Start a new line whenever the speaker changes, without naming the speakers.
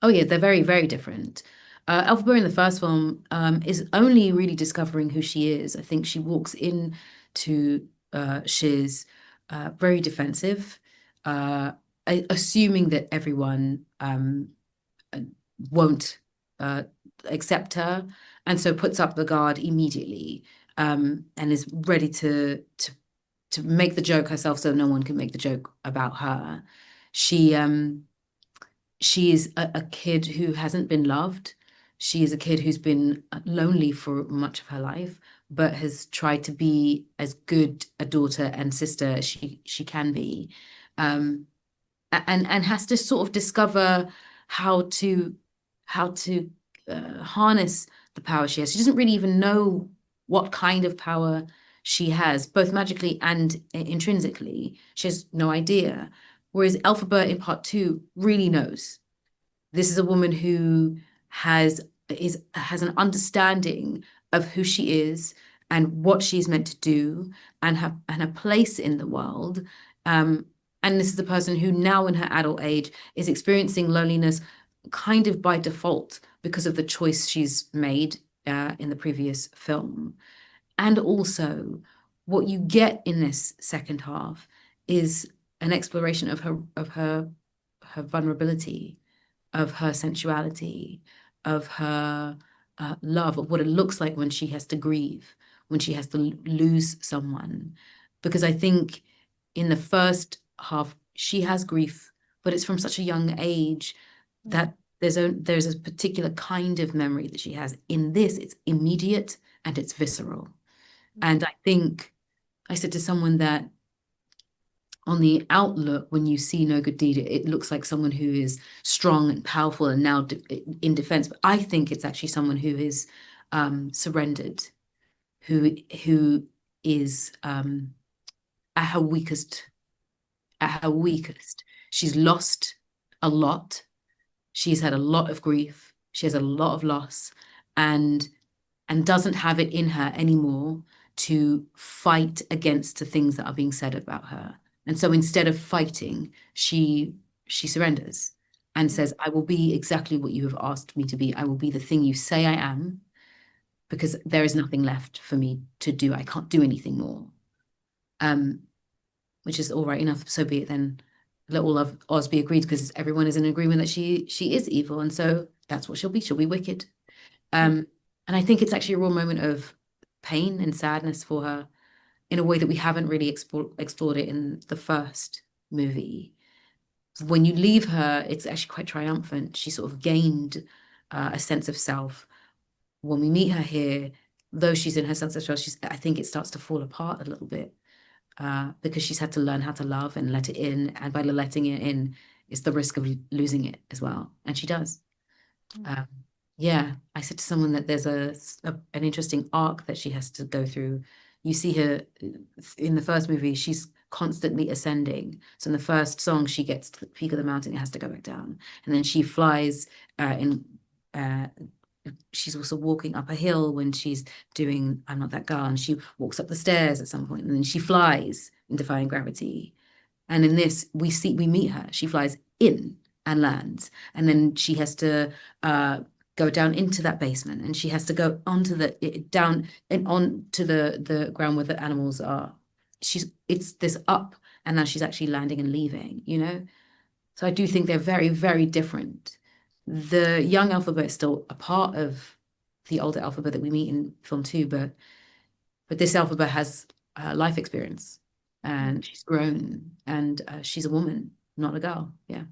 Oh yeah, they're very, very different. Elphaba in the first film is only really discovering who she is. I think she walks in to Shiz very defensive, uh, assuming that everyone uh, won't uh, accept her, and so puts up the guard immediately, and is ready to make the joke herself so no one can make the joke about her. She she is a kid who hasn't been loved. She is a kid who's been lonely for much of her life, but has tried to be as good a daughter and sister as she can be, um, and has to sort of discover how to how to harness the power she has. She doesn't really even know what kind of power she has, both magically and intrinsically. She has no idea. Whereas Elphaba in part two really knows. This is a woman who has has an understanding of who she is and what she's meant to do and her place in the world. And this is a person who now in her adult age is experiencing loneliness kind of by default because of the choice she's made in the previous film. And also, what you get in this second half is an exploration of her vulnerability, of her sensuality, of her love, of what it looks like when she has to grieve, when she has to lose someone. Because I think in the first half, she has grief, but it's from such a young age that there's a particular kind of memory that she has. In this, it's immediate and it's visceral. And I think I said to someone that on the outlook, when you see no good deed, it looks like someone who is strong and powerful and now in defense. But I think it's actually someone who is surrendered, who is at her weakest. At her weakest, she's lost a lot. She's had a lot of grief. She has a lot of loss, and doesn't have it in her anymore to fight against the things that are being said about her. And so instead of fighting, she surrenders and says, I will be exactly what you have asked me to be. I will be the thing you say I am, because there is nothing left for me to do. I can't do anything more. Which is all right enough, so be it then. Let all of Oz be agreed, because everyone is in agreement that she is evil, and so that's what she'll be. She'll be wicked. And I think it's actually a real moment of pain and sadness for her in a way that we haven't really explored it in the first movie. When you leave her, it's actually quite triumphant. She sort of gained a sense of self. When we meet her here, though she's in her sense of self, I think it starts to fall apart a little bit because she's had to learn how to love and let it in. And by letting it in, it's the risk of losing it as well. And she does. Um, yeah, I said to someone that there's an interesting arc that she has to go through. You see her in the first movie, she's constantly ascending. So in the first song, she gets to the peak of the mountain, it has to go back down. And then she flies in she's also walking up a hill when she's doing I'm Not That Girl, and she walks up the stairs at some point, and then she flies in defying gravity. And in this, we meet her. She flies in and lands, and then she has to go down into that basement, and she has to go onto the down and onto the ground where the animals are. It's this up, and now she's actually landing and leaving, you know? So I do think they're very, very different. The young Elphaba is still a part of the older Elphaba that we meet in film two, but this Elphaba has life experience, and she's grown, and she's a woman, not a girl. Yeah.